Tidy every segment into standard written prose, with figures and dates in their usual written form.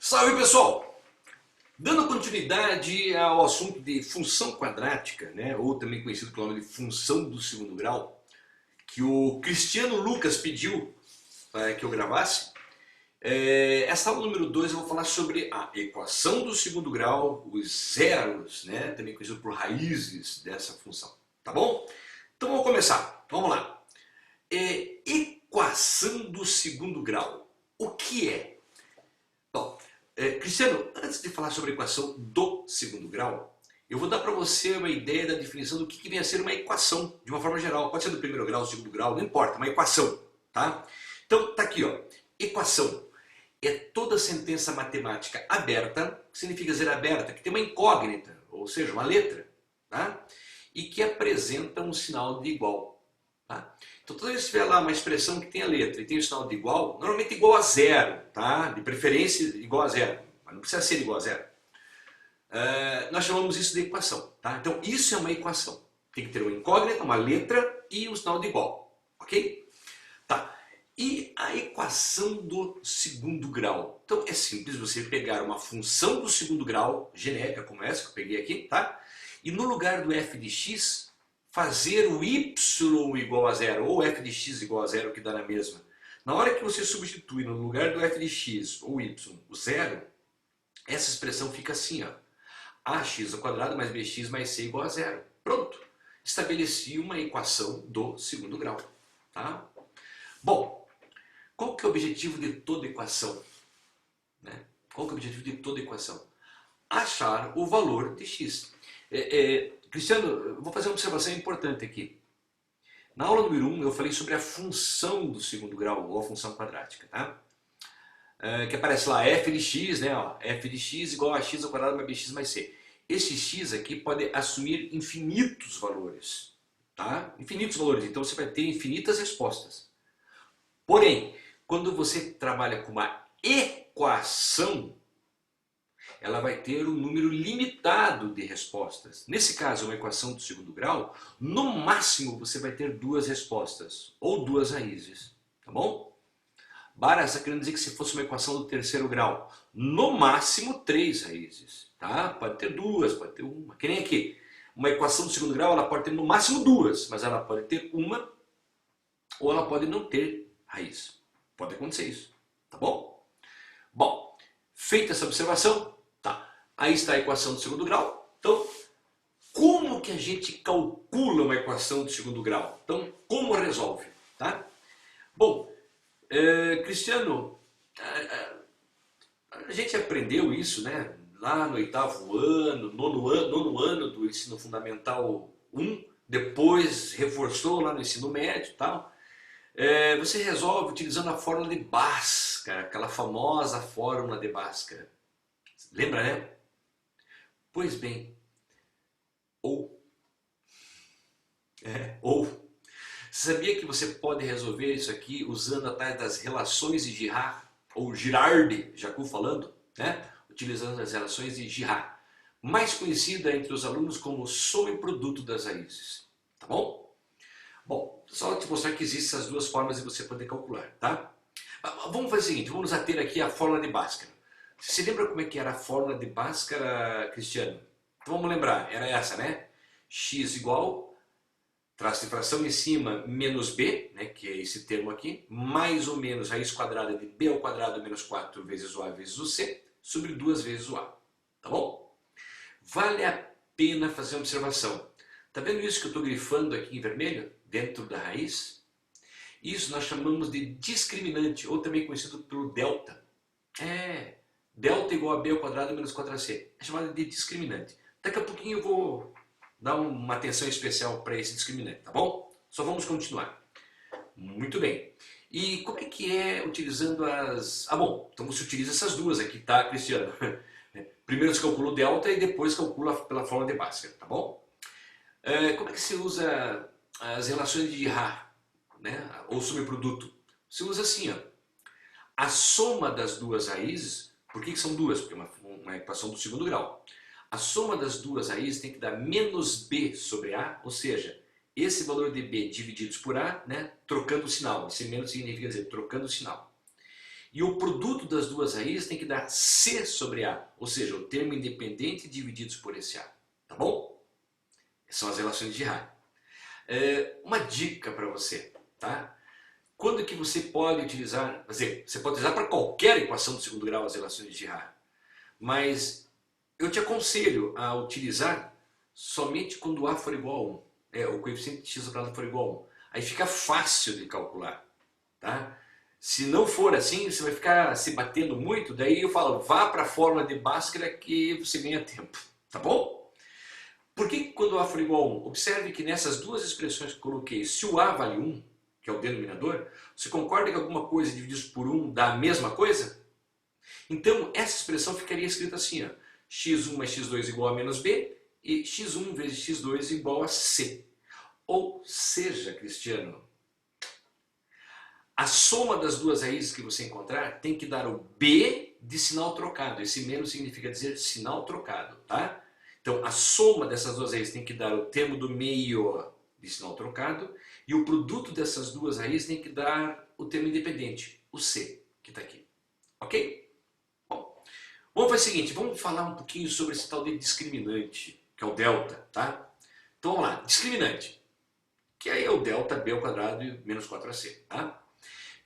Salve pessoal! Dando continuidade ao assunto de função quadrática, né, ou também conhecido pelo nome de função do segundo grau, que o Cristiano Lucas pediu para que eu gravasse, essa aula número 2 eu vou falar sobre a equação do segundo grau, os zeros, né, também conhecido por raízes dessa função, tá bom? Então vamos começar, vamos lá. Equação do segundo grau, o que é? Bom, Cristiano, antes de falar sobre a equação do segundo grau, eu vou dar para você uma ideia da definição do que vem a ser uma equação, de uma forma geral. Pode ser do primeiro grau, do segundo grau, não importa, uma equação, tá? Então, tá aqui, ó. Equação é toda sentença matemática aberta, que significa dizer aberta, que tem uma incógnita, ou seja, uma letra, tá? E que apresenta um sinal de igual, tá? Então, toda vez que tiver lá uma expressão que tem a letra e tem o sinal de igual, normalmente igual a zero, tá? De preferência igual a zero, mas não precisa ser igual a zero. Nós chamamos isso de equação, tá? Então, isso é uma equação. Tem que ter uma incógnita, uma letra e um sinal de igual, ok? Tá. E a equação do segundo grau? Então, é simples você pegar uma função do segundo grau, genérica como essa que eu peguei aqui, tá? E no lugar do f de x, fazer o y igual a zero, ou f de x igual a zero, que dá na mesma. Na hora que você substitui no lugar do f de x ou y o zero, essa expressão fica assim, ó. Ax ao quadrado mais bx mais c igual a zero. Pronto. Estabeleci uma equação do segundo grau. Tá? Bom, qual que é o objetivo de toda equação? Né? Qual que é o objetivo de toda equação? Achar o valor de x. Cristiano, eu vou fazer uma observação importante aqui. Na aula número 1 eu falei sobre a função do segundo grau, ou a função quadrática, tá? Que aparece lá f de x, né? Ó, f de x igual a x ao quadrado mais bx mais c. Esse x aqui pode assumir infinitos valores, tá? Infinitos valores, então você vai ter infinitas respostas. Porém, quando você trabalha com uma equação, ela vai ter um número limitado de respostas. Nesse caso, uma equação do segundo grau, no máximo você vai ter duas respostas, ou duas raízes, tá bom? Bara está querendo dizer que se fosse uma equação do terceiro grau, no máximo três raízes, tá? Pode ter duas, pode ter uma, que nem aqui. Uma equação do segundo grau, ela pode ter no máximo duas, mas ela pode ter uma, ou ela pode não ter raiz. Pode acontecer isso, tá bom? Bom, feita essa observação, tá. Aí está a equação do segundo grau. Então, como que a gente calcula uma equação do segundo grau? Então, como resolve, tá? Bom, Cristiano, a gente aprendeu isso, né? Lá no oitavo ano, nono ano do ensino fundamental 1, depois reforçou lá no ensino médio e tal. Você resolve utilizando a fórmula de Bhaskara, aquela famosa fórmula de Bhaskara. Lembra, né? Pois bem, ou. Você sabia que você pode resolver isso aqui usando atrás das relações de Girard, ou Girard, Jacu falando, né? Utilizando as relações de Girard, mais conhecida entre os alunos como soma e produto das raízes, tá bom? Bom, só te mostrar que existem essas duas formas de você poder calcular, tá? Vamos fazer o seguinte, vamos nos ater aqui à fórmula de Bhaskara. Você lembra como é que era a fórmula de Bhaskara, Cristiano? Então vamos lembrar, era essa, né? X igual, traço de fração em cima, menos b, né, que é esse termo aqui, mais ou menos raiz quadrada de b ao quadrado menos 4 vezes o a vezes o c, sobre 2 vezes o a, tá bom? Vale a pena fazer uma observação. Tá vendo isso que eu estou grifando aqui em vermelho, dentro da raiz? Isso nós chamamos de discriminante, ou também conhecido pelo delta. Delta igual a b ao quadrado menos 4ac, é chamado de discriminante. Daqui a pouquinho eu vou dar uma atenção especial para esse discriminante, tá bom? Só vamos continuar. Muito bem. E como é que é utilizando as... bom, então você utiliza essas duas aqui, tá, Cristiano? Primeiro você calcula o delta e depois calcula pela fórmula de Bhaskara, tá bom? Como é que você usa as relações de Girard, né? Ou subproduto? Você usa assim, ó. A soma das duas raízes, por que são duas? Porque é uma equação do segundo grau. A soma das duas raízes tem que dar menos b sobre a, ou seja, esse valor de b divididos por a, né, trocando o sinal. Esse menos significa dizer trocando o sinal. E o produto das duas raízes tem que dar C sobre A, ou seja, o termo independente divididos por esse A. Tá bom? São as relações de Girard. Uma dica para você, tá? Quando que você pode utilizar, quer dizer, você pode usar para qualquer equação do segundo grau as relações de Girard, mas eu te aconselho a utilizar somente quando A for igual a 1, o coeficiente de x sobrado for igual a 1. Aí fica fácil de calcular, tá? Se não for assim, você vai ficar se batendo muito, daí eu falo, vá para a fórmula de Bhaskara que você ganha tempo, tá bom? Por que quando A for igual a 1? Observe que nessas duas expressões que eu coloquei, se o A vale 1, que é o denominador, você concorda que alguma coisa dividido por 1 dá a mesma coisa? Então, essa expressão ficaria escrita assim, ó, x1 mais x2 igual a menos b, e x1 vezes x2 igual a c. Ou seja, Cristiano, a soma das duas raízes que você encontrar tem que dar o b de sinal trocado. Esse menos significa dizer sinal trocado, tá? Então, a soma dessas duas raízes tem que dar o termo do meio de sinal trocado, e o produto dessas duas raízes tem que dar o termo independente, o c, que está aqui. Ok? Bom, vamos fazer o seguinte, vamos falar um pouquinho sobre esse tal de discriminante, que é o delta, tá? Então vamos lá, discriminante, que aí é o delta b ao quadrado e menos 4ac, tá?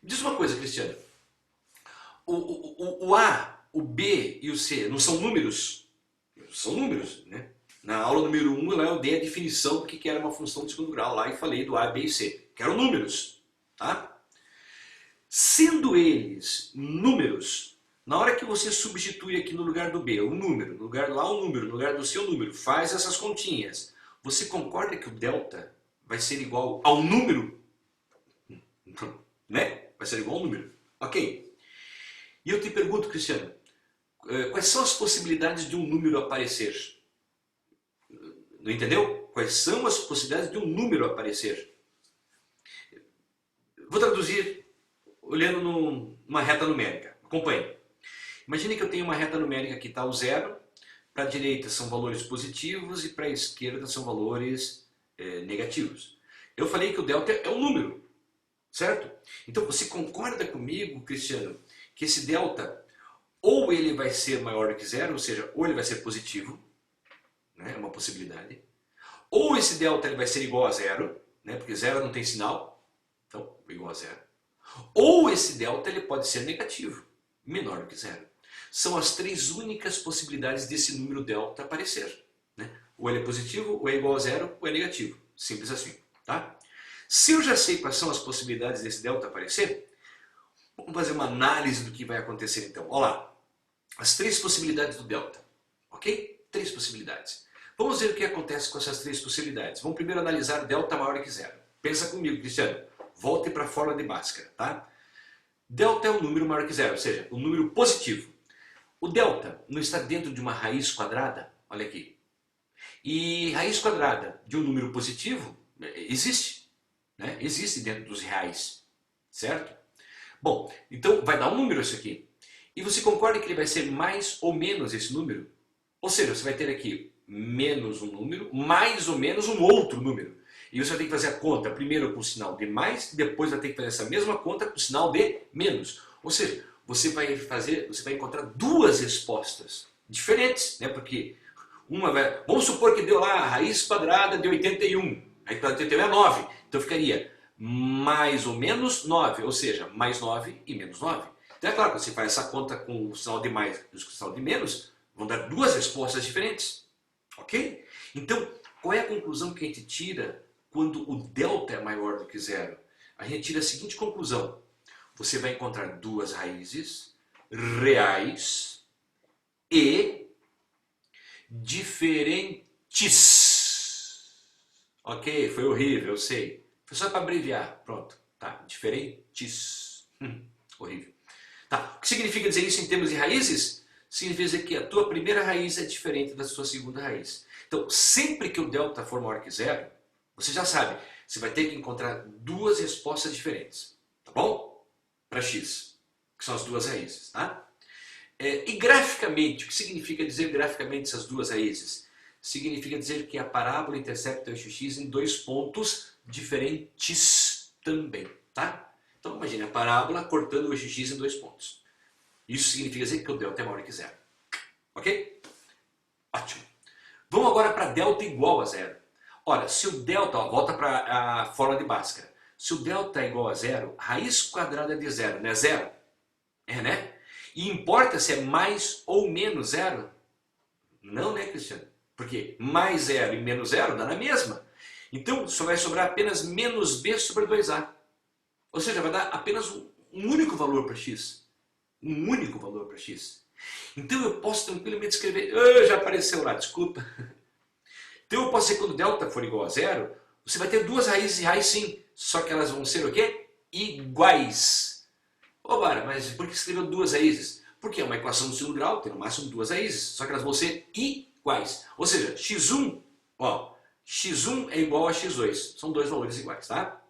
Diz uma coisa, Cristiano, o A, o B e o C não são números? São números, né? Na aula número 1 lá eu dei a definição do que era uma função de segundo grau lá e falei do A, B e C, que eram números, tá? Sendo eles números, na hora que você substitui aqui no lugar do B um número, no lugar lá um número, no lugar do C um número, faz essas continhas, você concorda que o delta vai ser igual ao número? Né? Vai ser igual ao número. Ok. E eu te pergunto, Cristiano, quais são as possibilidades de um número aparecer? Não entendeu? Quais são as possibilidades de um número aparecer? Vou traduzir olhando numa reta numérica. Acompanhe. Imagine que eu tenho uma reta numérica que está o zero, para a direita são valores positivos e para a esquerda são valores negativos. Eu falei que o delta é um número, certo? Então você concorda comigo, Cristiano, que esse delta ou ele vai ser maior do que zero, ou seja, ou ele vai ser positivo, né, é uma possibilidade, ou esse delta ele vai ser igual a zero, né, porque zero não tem sinal, então igual a zero, ou esse delta ele pode ser negativo, menor do que zero. São as três únicas possibilidades desse número delta aparecer, né? Ou ele é positivo, ou é igual a zero, ou é negativo, simples assim, tá? Se eu já sei quais são as possibilidades desse delta aparecer, vamos fazer uma análise do que vai acontecer então. Olha lá, as três possibilidades do delta, ok? Três possibilidades. Vamos ver o que acontece com essas três possibilidades. Vamos primeiro analisar delta maior que zero. Pensa comigo, Cristiano. Volte para a fórmula de Bhaskara, tá? Delta é um número maior que zero, ou seja, um número positivo. O delta não está dentro de uma raiz quadrada? Olha aqui. E raiz quadrada de um número positivo existe, né? Existe dentro dos reais, certo? Bom, então vai dar um número isso aqui. E você concorda que ele vai ser mais ou menos esse número? Ou seja, você vai ter aqui menos um número, mais ou menos um outro número. E você vai ter que fazer a conta primeiro com o sinal de mais, depois vai ter que fazer essa mesma conta com o sinal de menos. Ou seja, você vai encontrar duas respostas diferentes, né? Porque uma vai, vamos supor que deu lá a raiz quadrada de 81. A raiz quadrada de 81 é 9. Então ficaria mais ou menos 9, ou seja, mais 9 e menos 9. Então é claro que você faz essa conta com o sinal de mais e o sinal de menos, vão dar duas respostas diferentes. Ok? Então, qual é a conclusão que a gente tira quando o delta é maior do que zero? A gente tira a seguinte conclusão. Você vai encontrar duas raízes reais e diferentes. Ok? Foi horrível, eu sei. Foi só para abreviar. Pronto. Tá. Diferentes. Horrível. Tá. O que significa dizer isso em termos de raízes? Significa dizer que a tua primeira raiz é diferente da sua segunda raiz. Então, sempre que o delta for maior que zero, você já sabe, você vai ter que encontrar duas respostas diferentes. Tá bom? Para x, que são as duas raízes, tá? E graficamente, o que significa dizer graficamente essas duas raízes? Significa dizer que a parábola intercepta o eixo x em dois pontos diferentes também, tá? Então imagine a parábola cortando o eixo x em dois pontos. Isso significa dizer que o delta é maior que zero. Ok? Ótimo. Vamos agora para delta igual a zero. Olha, se o delta, ó, volta para a fórmula de Bhaskara. Se o delta é igual a zero, raiz quadrada de zero não é zero? É, né? E importa se é mais ou menos zero? Não, né, Cristiano? Porque mais zero e menos zero dá na mesma. Então só vai sobrar apenas menos b sobre 2a. Ou seja, vai dar apenas um único valor para x. Um único valor para x. Então eu posso tranquilamente escrever... já apareceu lá, desculpa. Então eu posso dizer que quando delta for igual a zero, você vai ter duas raízes reais sim. Só que elas vão ser o quê? Iguais. Ô, Bara, mas por que escreveu duas raízes? Porque é uma equação do segundo grau, tem no máximo duas raízes. Só que elas vão ser iguais. Ou seja, x1, ó, x1 é igual a x2. São dois valores iguais, tá?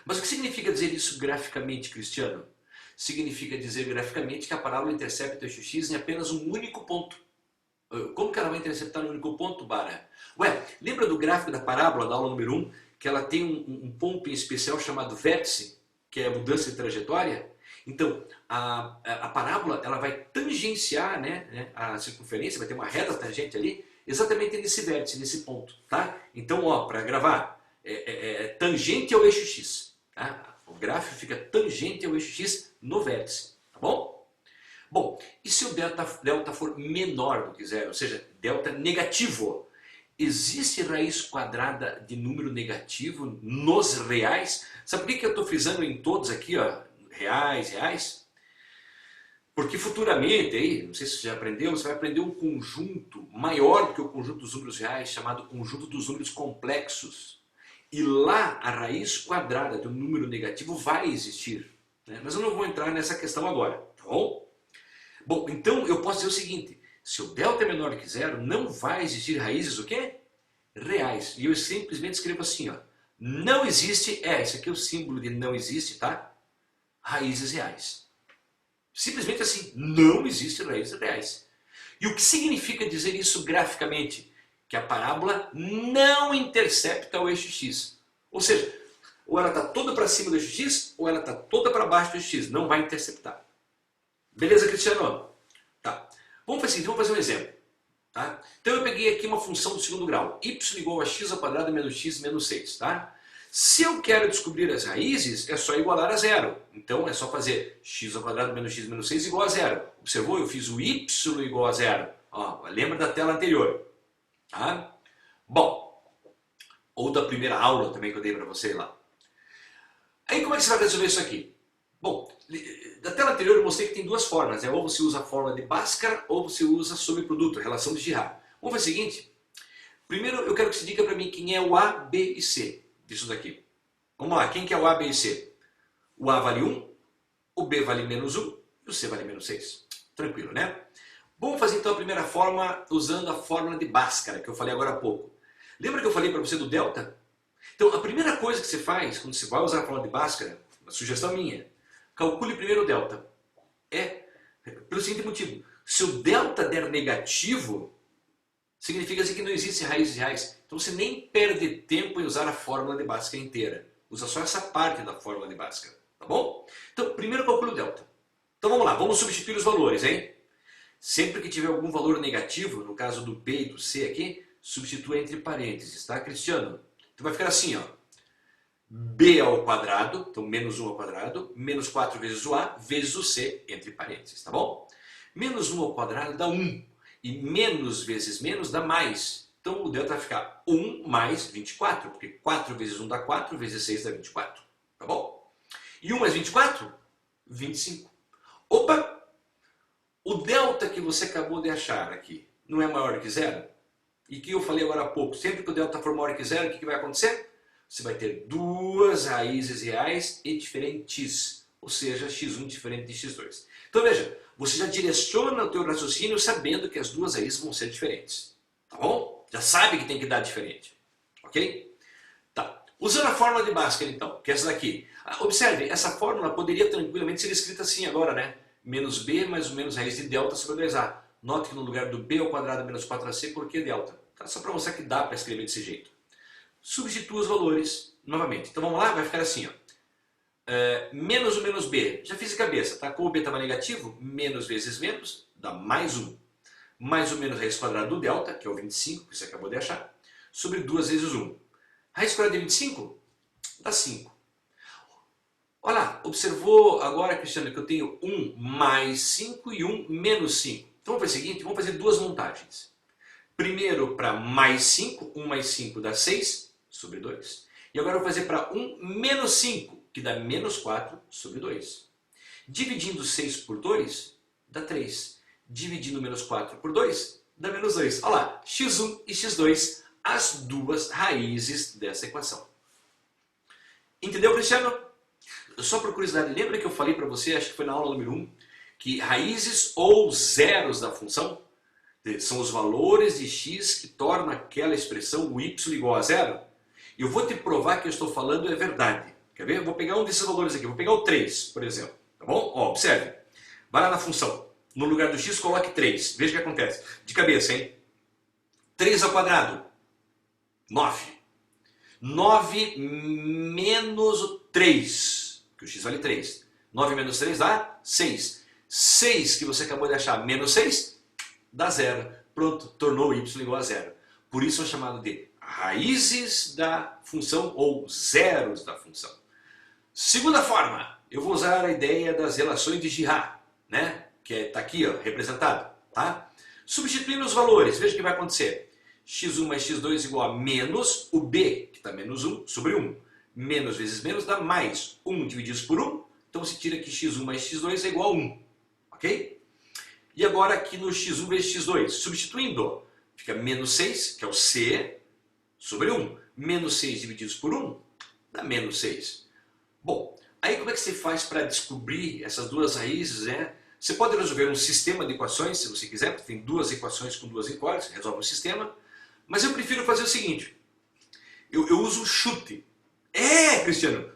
Mas o que significa dizer isso graficamente, Cristiano? Significa dizer graficamente que a parábola intercepta o eixo x em apenas um único ponto. Como que ela vai interceptar no único ponto, Bara? Ué, lembra do gráfico da parábola, da aula número 1, que ela tem um ponto em especial chamado vértice, que é a mudança de trajetória? Então, a parábola ela vai tangenciar, né, a circunferência, vai ter uma reta tangente ali, exatamente nesse vértice, nesse ponto. Tá? Então, ó, para gravar, tangente ao eixo x. Tá? O gráfico fica tangente ao eixo x no vértice. Tá bom? Bom, e se o delta for menor do que zero, ou seja, delta negativo? Existe raiz quadrada de número negativo nos reais? Sabe por que eu estou frisando em todos aqui, ó, reais? Porque futuramente, aí, não sei se você já aprendeu, você vai aprender um conjunto maior do que o conjunto dos números reais, chamado conjunto dos números complexos. E lá a raiz quadrada do número negativo vai existir. Né? Mas eu não vou entrar nessa questão agora, tá bom? Bom, então eu posso dizer o seguinte, se o delta é menor que zero, não vai existir raízes o quê? Reais. E eu simplesmente escrevo assim, ó, não existe, esse aqui é o símbolo de não existe, tá? Raízes reais. Simplesmente assim, não existe raízes reais. E o que significa dizer isso graficamente? Que a parábola não intercepta o eixo x. Ou seja, ou ela está toda para cima do eixo x, ou ela está toda para baixo do eixo x. Não vai interceptar. Beleza, Cristiano? Tá. Vamos fazer um exemplo. Tá? Então eu peguei aqui uma função do segundo grau. Y igual a x ao quadrado menos x menos 6. Tá? Se eu quero descobrir as raízes, é só igualar a zero. Então é só fazer x ao quadrado menos x menos 6 igual a zero. Observou? Eu fiz o y igual a zero. Ó, lembra da tela anterior. Tá? Bom, ou da primeira aula também que eu dei para você lá. Aí como é que você vai resolver isso aqui? Bom, da tela anterior eu mostrei que tem duas formas. Ou você usa a fórmula de Bhaskara ou você usa sobreproduto, relação de Girard. Vamos fazer o seguinte. Primeiro eu quero que você diga para mim quem é o A, B e C disso daqui. Vamos lá, quem que é o A, B e C? O A vale 1, o B vale menos 1 e o C vale menos 6. Tranquilo, né? Vamos fazer então a primeira forma usando a fórmula de Bhaskara, que eu falei agora há pouco. Lembra que eu falei para você do delta? Então a primeira coisa que você faz quando você vai usar a fórmula de Bhaskara, uma sugestão minha, calcule primeiro o delta. Pelo seguinte motivo, se o delta der negativo, significa assim que não existe raízes reais. Então você nem perde tempo em usar a fórmula de Bhaskara inteira. Usa só essa parte da fórmula de Bhaskara, tá bom? Então primeiro calcule o delta. Então vamos lá, vamos substituir os valores, hein? Sempre que tiver algum valor negativo, no caso do B e do C aqui, substitua entre parênteses, tá, Cristiano? Então vai ficar assim, ó. B ao quadrado, então menos 1 ao quadrado, menos 4 vezes o A, vezes o C, entre parênteses, tá bom? Menos 1 ao quadrado dá 1, e menos vezes menos dá mais. Então o delta vai ficar 1 mais 24, porque 4 vezes 1 dá 4, vezes 6 dá 24, tá bom? E 1 mais 24? 25. Opa! O delta que você acabou de achar aqui não é maior que zero? E que eu falei agora há pouco, sempre que o delta for maior que zero, o que vai acontecer? Você vai ter duas raízes reais e diferentes, ou seja, x1 diferente de x2. Então veja, você já direciona o teu raciocínio sabendo que as duas raízes vão ser diferentes. Tá bom? Já sabe que tem que dar diferente. Ok? Tá. Usando a fórmula de Bhaskara então, que é essa daqui. Observe, essa fórmula poderia tranquilamente ser escrita assim agora, né? Menos b mais ou menos raiz de delta sobre 2a. Note que no lugar do b ao quadrado menos 4ac, coloquei delta. Tá? Só para mostrar que dá para escrever desse jeito. Substitua os valores novamente. Então vamos lá, vai ficar assim, ó. menos o menos b, já fiz de cabeça, tá? Como o b estava negativo, menos vezes menos dá mais 1. Mais ou menos raiz quadrada do delta, que é o 25, que você acabou de achar, sobre 2 vezes 1. Raiz quadrada de 25 dá 5. Olha lá, observou agora, Cristiano, que eu tenho 1 mais 5 e 1 menos 5. Então vamos fazer o seguinte, vamos fazer duas montagens. Primeiro para mais 5, 1 mais 5 dá 6 sobre 2. E agora eu vou fazer para 1 menos 5, que dá menos 4 sobre 2. Dividindo 6 por 2, dá 3. Dividindo menos 4 por 2, dá menos 2. Olha lá, x1 e x2, as duas raízes dessa equação. Entendeu, Cristiano? Só por curiosidade, lembra que eu falei para você, acho que foi na aula número 1, que raízes ou zeros da função são os valores de x que tornam aquela expressão o y igual a zero? E eu vou te provar que eu estou falando é verdade. Quer ver? Eu vou pegar um desses valores aqui, vou pegar o 3, por exemplo. Tá bom? Ó, observe. Vai lá na função. No lugar do x, coloque 3. Veja o que acontece. De cabeça, hein? 3 ao quadrado. 9. 9 menos o 3. Que o x vale 3. 9 menos 3 dá 6. 6 que você acabou de achar menos 6 dá 0. Pronto, tornou y igual a 0. Por isso é chamado de raízes da função ou zeros da função. Segunda forma, eu vou usar a ideia das relações de Girard, né? Que está aqui, ó, representado, tá? Substituindo os valores, veja o que vai acontecer. x1 mais x2 igual a menos o b, que está menos 1, sobre 1. Menos vezes menos dá mais 1 dividido por 1, então você tira que x1 mais x2 é igual a 1, ok? E agora aqui no x1 vezes x2, substituindo, fica menos 6, que é o c, sobre 1. Menos 6 divididos por 1 dá menos 6. Bom, aí como é que você faz para descobrir essas duas raízes, né? Você pode resolver um sistema de equações, se você quiser, porque tem duas equações com duas incógnitas, resolve um sistema. Mas eu prefiro fazer o seguinte, eu uso o chute. Cristiano,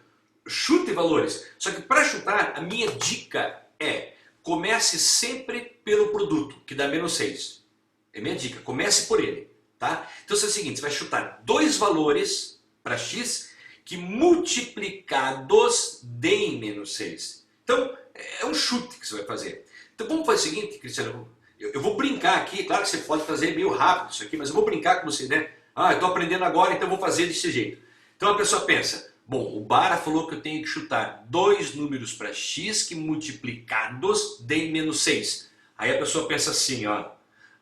chute valores. Só que para chutar, a minha dica é, comece sempre pelo produto, que dá menos 6. É minha dica, comece por ele. Tá? Então é o seguinte, você vai chutar dois valores para x que multiplicados deem menos 6. Então, é um chute que você vai fazer. Então vamos fazer o seguinte, Cristiano, eu vou brincar aqui, claro que você pode fazer meio rápido isso aqui, mas eu vou brincar com você, né? Eu estou aprendendo agora, então eu vou fazer desse jeito. Então a pessoa pensa, bom, o Bara falou que eu tenho que chutar dois números para x que multiplicados deem menos 6. Aí a pessoa pensa assim, ó,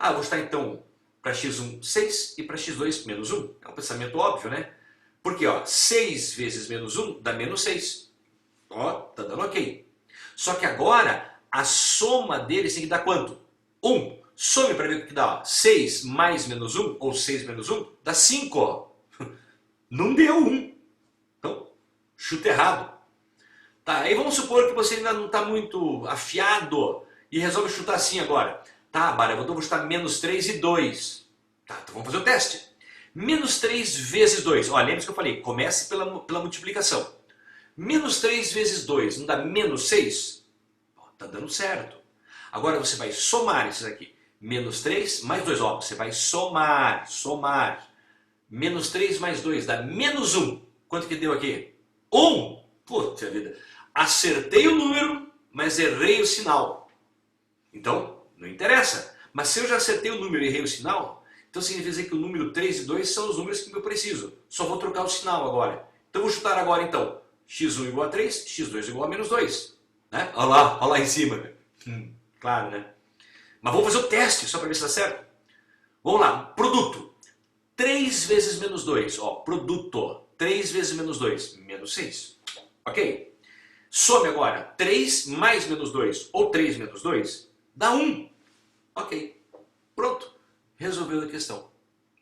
eu vou chutar então para x1 6 e para x2 menos 1. É um pensamento óbvio, né? Porque ó, 6 vezes menos 1 dá menos 6. Ó, tá dando ok. Só que agora a soma deles tem que dar quanto? 1. Some para ver o que dá. Ó. 6 mais menos 1, ou 6 menos 1, dá 5. Ó. Não deu 1. Então, chute errado. Tá, aí vamos supor que você ainda não está muito afiado e resolve chutar assim agora. Tá, Bara, eu vou chutar menos 3 e 2. Tá, então vamos fazer o teste. Menos 3 vezes 2. Olha, lembra que eu falei, comece pela multiplicação. Menos 3 vezes 2 não dá menos 6? Tá dando certo. Agora você vai somar esses aqui. Menos 3 mais 2. Ó, você vai somar. Menos 3 mais 2 dá menos 1. Quanto que deu aqui? 1. Puta vida. Acertei o número, mas errei o sinal. Então, não interessa. Mas se eu já acertei o número e errei o sinal, então significa dizer que o número 3 e 2 são os números que eu preciso. Só vou trocar o sinal agora. Então vou chutar agora então. x1 igual a 3, x2 igual a menos 2. Né? Olha lá em cima. Claro, né? Mas vamos fazer o teste, só para ver se está certo. Vamos lá, produto. 3 vezes menos 2. Ó, produto. 3 vezes menos 2, menos 6. Ok? Some agora. 3 mais menos 2, ou 3 menos 2, dá 1. Ok. Pronto. Resolveu a questão.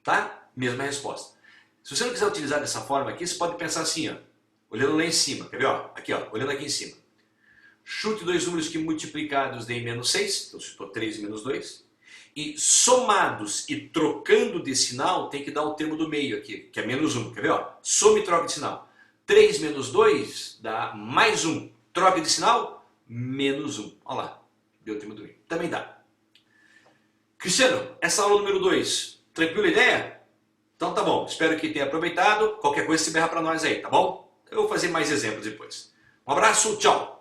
Tá? Mesma resposta. Se você não quiser utilizar dessa forma aqui, você pode pensar assim, ó. Olhando lá em cima. Quer ver? Ó? Aqui, ó. Olhando aqui em cima. Chute dois números que multiplicados deem menos 6. Então, chutou 3 menos 2. E somados e trocando de sinal, tem que dar o termo do meio aqui, que é menos 1. Quer ver? Ó? Soma e troca de sinal. 3 menos 2 dá mais 1. Troca de sinal, menos 1. Olha lá. Deu o termo do meio. Também dá. Cristiano, essa aula número 2, tranquila a ideia? Então tá bom. Espero que tenha aproveitado. Qualquer coisa se berra para nós aí, tá bom? Eu vou fazer mais exemplos depois. Um abraço, tchau!